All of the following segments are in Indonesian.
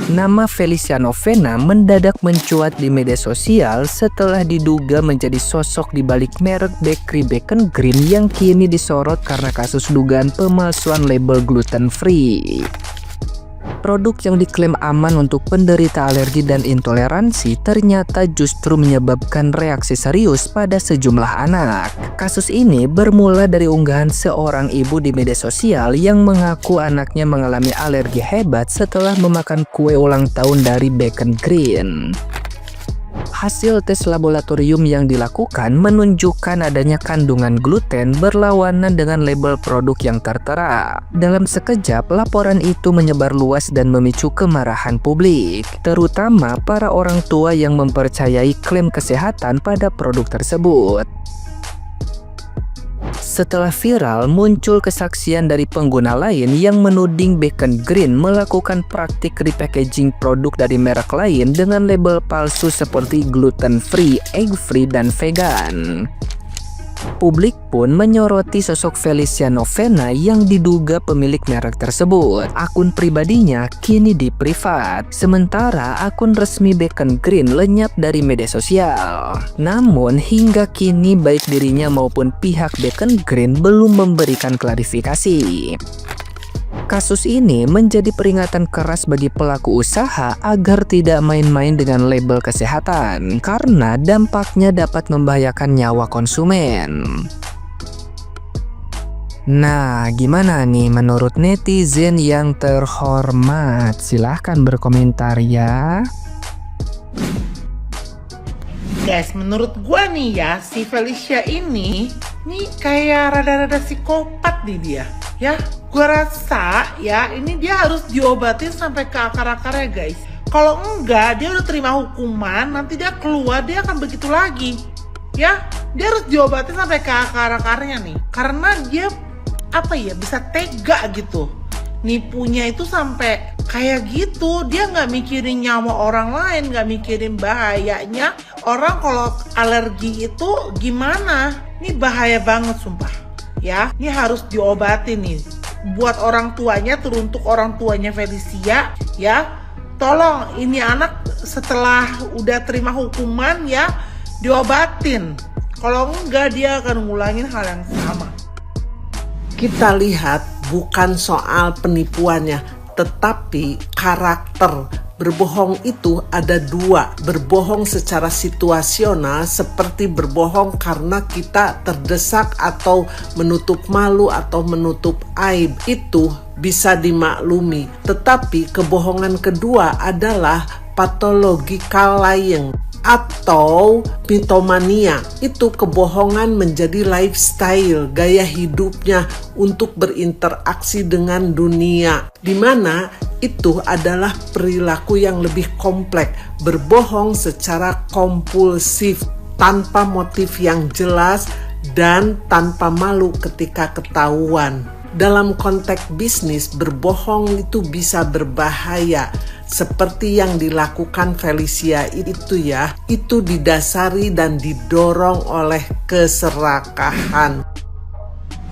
Nama Felicia Novena mendadak mencuat di media sosial setelah diduga menjadi sosok di balik merek bakery Bacon Green yang kini disorot karena kasus dugaan pemalsuan label gluten free. Produk yang diklaim aman untuk penderita alergi dan intoleransi ternyata justru menyebabkan reaksi serius pada sejumlah anak. Kasus ini bermula dari unggahan seorang ibu di media sosial yang mengaku anaknya mengalami alergi hebat setelah memakan kue ulang tahun dari Bacon Green. Hasil tes laboratorium yang dilakukan menunjukkan adanya kandungan gluten berlawanan dengan label produk yang tertera. Dalam sekejap, laporan itu menyebar luas dan memicu kemarahan publik, terutama para orang tua yang mempercayai klaim kesehatan pada produk tersebut. Setelah viral, muncul kesaksian dari pengguna lain yang menuding Bacon Green melakukan praktik repackaging produk dari merek lain dengan label palsu seperti gluten free, egg free, dan vegan. Publik pun menyoroti sosok Felicia Novena yang diduga pemilik merek tersebut. Akun pribadinya kini di-privat, sementara akun resmi Bacon Green lenyap dari media sosial. Namun hingga kini baik dirinya maupun pihak Bacon Green belum memberikan klarifikasi. Kasus ini menjadi peringatan keras bagi pelaku usaha agar tidak main-main dengan label kesehatan, karena dampaknya dapat membahayakan nyawa konsumen. Nah, gimana nih menurut netizen yang terhormat? Silahkan berkomentar ya. Guys, menurut gua nih ya, si Felicia ini nih kayak rada-rada psikopat nih dia. Ya, gua rasa ya ini dia harus diobatin sampai ke akar-akarnya guys. Kalau enggak, dia udah terima hukuman, nanti dia keluar dia akan begitu lagi. Ya, dia harus diobatin sampai ke akar-akarnya nih. Karena dia bisa tega gitu. Nipunya itu sampai kayak gitu. Dia nggak mikirin nyawa orang lain, nggak mikirin bahayanya. Orang kalau alergi itu gimana? Ini bahaya banget sumpah. Ya, ini harus diobatin nih. Buat orang tuanya, teruntuk orang tuanya Felicia, ya. Tolong ini anak setelah udah terima hukuman ya, diobatin. Kalau enggak dia akan ngulangin hal yang sama. Kita lihat bukan soal penipuannya, tetapi karakter. Berbohong itu ada dua, berbohong secara situasional seperti berbohong karena kita terdesak atau menutup malu atau menutup aib, itu bisa dimaklumi. Tetapi kebohongan kedua adalah pathological lying atau mitomania. Itu kebohongan menjadi lifestyle, gaya hidupnya untuk berinteraksi dengan dunia, di mana itu adalah perilaku yang lebih kompleks, berbohong secara kompulsif, tanpa motif yang jelas dan tanpa malu ketika ketahuan. Dalam konteks bisnis, berbohong itu bisa berbahaya. Seperti yang dilakukan Felicia itu ya, itu didasari dan didorong oleh keserakahan.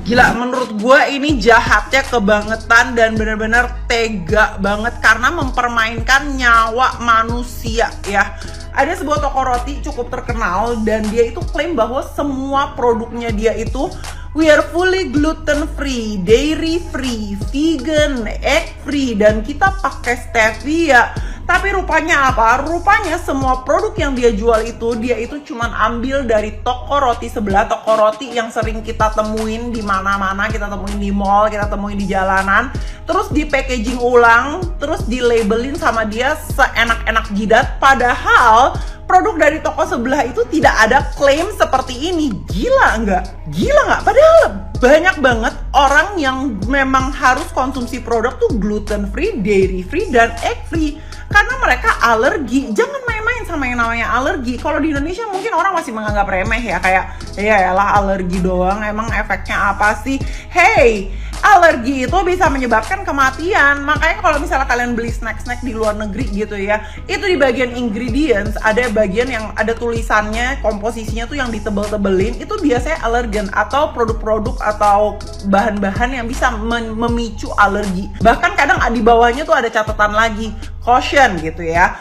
Gila, menurut gue ini jahatnya kebangetan dan benar-benar tega banget karena mempermainkan nyawa manusia ya. Ada sebuah toko roti cukup terkenal dan dia itu klaim bahwa semua produknya dia itu we are fully gluten free, dairy free, vegan, egg free, dan kita pakai stevia. Tapi rupanya apa? Rupanya semua produk yang dia jual itu, dia itu cuman ambil dari toko roti sebelah, toko roti yang sering kita temuin di mana-mana, kita temuin di mall, kita temuin di jalanan, terus di packaging ulang, terus di labelin sama dia seenak-enak jidat, padahal produk dari toko sebelah itu tidak ada klaim seperti ini. Gila nggak? Gila nggak? Padahal banyak banget orang yang memang harus konsumsi produk tuh gluten free, dairy free, dan egg free. Karena mereka alergi. Jangan main-main sama yang namanya alergi. Kalau di Indonesia mungkin orang masih menganggap remeh ya. Kayak, ya elah alergi doang, emang efeknya apa sih? Hey, alergi itu bisa menyebabkan kematian. Makanya kalau misalnya kalian beli snack-snack di luar negeri gitu ya, itu di bagian ingredients ada bagian yang ada tulisannya, komposisinya tuh yang ditebel-tebelin, itu biasanya alergen atau produk-produk atau bahan-bahan yang bisa memicu alergi. Bahkan kadang di bawahnya tuh ada catatan lagi, caution gitu ya.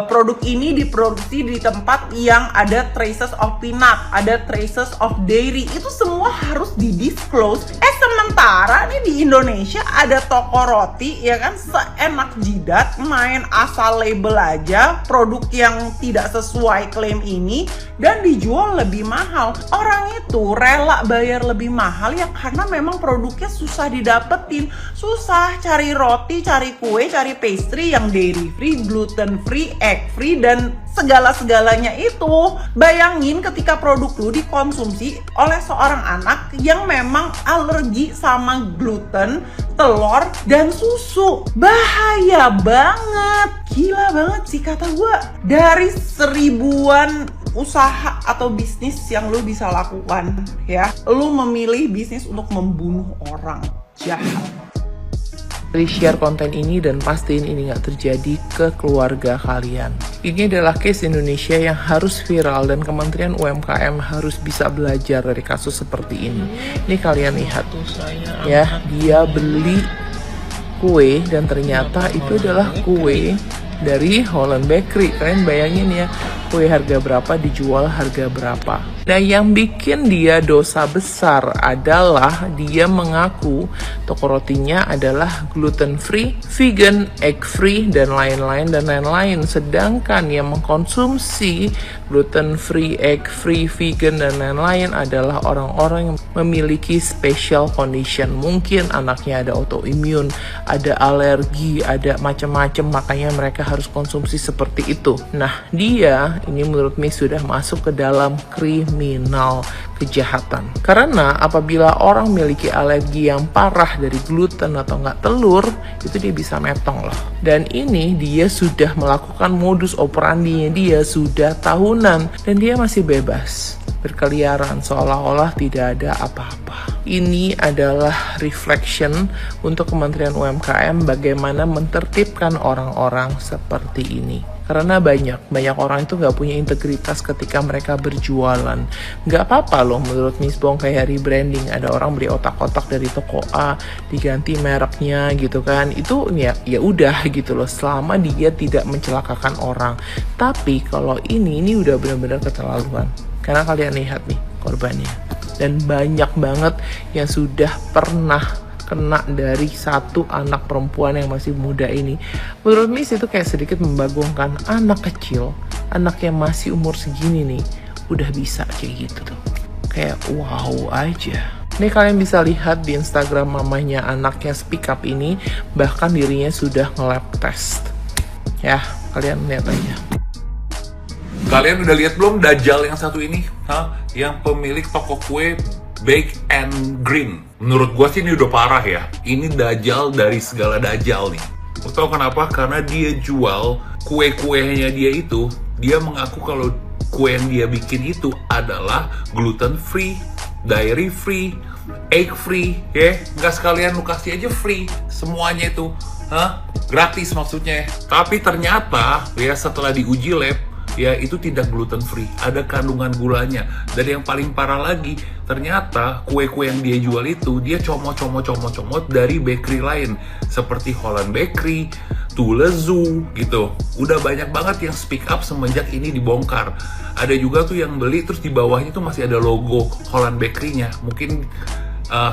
Produk ini diproduksi di tempat yang ada traces of peanut, ada traces of dairy, itu semua harus di-disclose. Sementara nih di Indonesia ada toko roti ya kan, seenak jidat main asal label aja produk yang tidak sesuai klaim ini dan dijual lebih mahal. Orang itu rela bayar lebih mahal ya karena memang produknya susah didapetin, susah cari roti, cari kue, cari pastry yang dairy free, gluten free, egg free, dan segala-segalanya itu. Bayangin ketika produk lu dikonsumsi oleh seorang anak yang memang alergi sama gluten, telur, dan susu. Bahaya banget. Gila banget sih kata gue. Dari 1000-an usaha atau bisnis yang lu bisa lakukan ya, lu memilih bisnis untuk membunuh orang. Jahat. Share konten ini dan pastiin ini nggak terjadi ke keluarga kalian. Ini adalah case Indonesia yang harus viral dan Kementerian UMKM harus bisa belajar dari kasus seperti ini. Ini kalian lihat ya, dia beli kue dan ternyata itu adalah kue dari Holland Bakery. Kalian bayangin ya, kue harga berapa dijual harga berapa. Nah, yang bikin dia dosa besar adalah dia mengaku toko rotinya adalah gluten free, vegan, egg free, dan lain-lain. Sedangkan yang mengkonsumsi gluten free, egg free, vegan, dan lain-lain adalah orang-orang yang memiliki special condition. Mungkin anaknya ada autoimmune, ada alergi, ada macam-macam, makanya mereka harus konsumsi seperti itu. Nah, dia ini menurut Mi sudah masuk ke dalam kriminal kejahatan. Karena apabila orang memiliki alergi yang parah dari gluten atau nggak telur, itu dia bisa metong loh. Dan ini dia sudah melakukan modus operandinya dia sudah tahunan dan dia masih bebas berkeliaran seolah-olah tidak ada apa-apa. Ini adalah reflection untuk Kementerian UMKM bagaimana menertibkan orang-orang seperti ini. Karena banyak orang itu nggak punya integritas ketika mereka berjualan. Nggak apa-apa loh menurut Miss Bong kayak rebranding. Ada orang beli otak-otak dari toko A, diganti mereknya gitu kan. Itu ya udah gitu loh, selama dia tidak mencelakakan orang. Tapi kalau ini udah benar-benar keterlaluan. Karena kalian lihat nih korbannya. Dan banyak banget yang sudah pernah kena dari satu anak perempuan yang masih muda ini. Menurut Miss itu kayak sedikit membagongkan. Anak kecil, anak yang masih umur segini nih, udah bisa kayak gitu tuh. Kayak wow aja. Nih kalian bisa lihat di Instagram mamanya anaknya speak up ini, bahkan dirinya sudah nge-lab test. Ya, kalian lihat aja. Kalian udah lihat belum Dajjal yang satu ini? Yang pemilik toko kue Bake and Green. Menurut gue sih ini udah parah ya. Ini Dajjal dari segala Dajjal nih. Lo tau kenapa? Karena dia jual kue-kuenya dia itu, dia mengaku kalau kue yang dia bikin itu adalah gluten free, dairy free, egg free, ya. Nggak sekalian lu kasih aja free semuanya itu, gratis maksudnya. Tapi ternyata ya setelah diuji lab, ya itu tidak gluten free, ada kandungan gulanya. Dan yang paling parah lagi, ternyata kue-kue yang dia jual itu dia comot dari bakery lain seperti Holland Bakery, Tulezu gitu. Udah banyak banget yang speak up semenjak ini dibongkar. Ada juga tuh yang beli terus di bawahnya tuh masih ada logo Holland Bakery-nya. Mungkin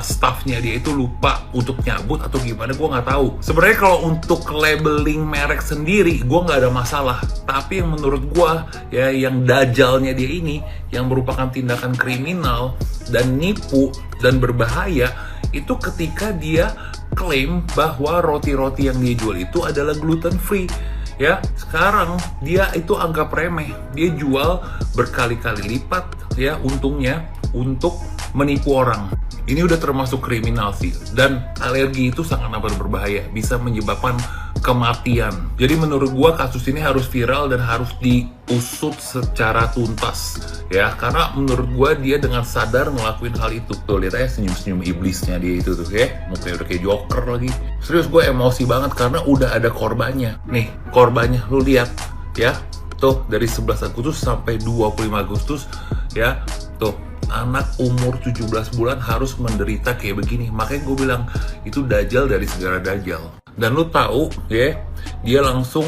staffnya dia itu lupa untuk nyabut atau gimana, gue nggak tahu. Sebenarnya kalau untuk labeling merek sendiri gue nggak ada masalah, tapi yang menurut gue ya yang Dajjalnya dia ini yang merupakan tindakan kriminal dan nipu dan berbahaya itu ketika dia klaim bahwa roti-roti yang dia jual itu adalah gluten free. Ya, sekarang dia itu anggap remeh, dia jual berkali-kali lipat ya untungnya untuk menipu orang. Ini udah termasuk kriminal sih, dan alergi itu sangat amat berbahaya, bisa menyebabkan kematian. Jadi menurut gua kasus ini harus viral dan harus diusut secara tuntas ya, karena menurut gua dia dengan sadar ngelakuin hal itu. Tuh lihat aja senyum-senyum iblisnya dia itu tuh ya, mukanya udah kayak Joker lagi. Serius gua emosi banget karena udah ada korbannya. Nih korbannya lu lihat ya, tuh dari 11 Agustus sampai 25 Agustus ya, tuh anak umur 17 bulan harus menderita kayak begini. Makanya gue bilang itu Dajjal dari segala Dajjal. Dan lu tahu ya, dia langsung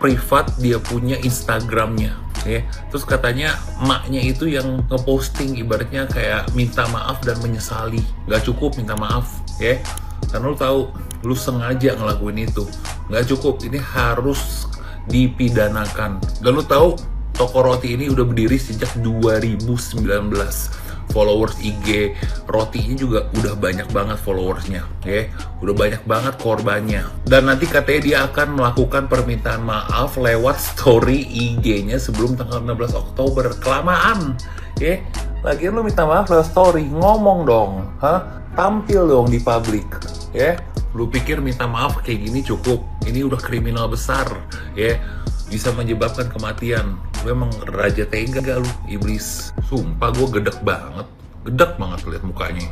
privat dia punya Instagramnya, ya. Terus katanya emaknya itu yang ngeposting, ibaratnya kayak minta maaf dan menyesali. Gak cukup minta maaf, ya, karena lu tahu lu sengaja ngelakuin itu. Gak cukup, ini harus dipidanakan. Dan lu tahu toko roti ini udah berdiri sejak 2019. Followers IG roti ini juga udah banyak banget followersnya, ya. Udah banyak banget korbannya. Dan nanti katanya dia akan melakukan permintaan maaf lewat story IG-nya sebelum tanggal 16 Oktober. Kelamaan, ya. Lagian lu minta maaf lewat story, ngomong dong, tampil dong di publik, ya. Lu pikir minta maaf kayak gini cukup? Ini udah kriminal besar, ya. Bisa menyebabkan kematian. Lu emang raja tega gak lu, iblis? Sumpah gue gedek banget liat mukanya.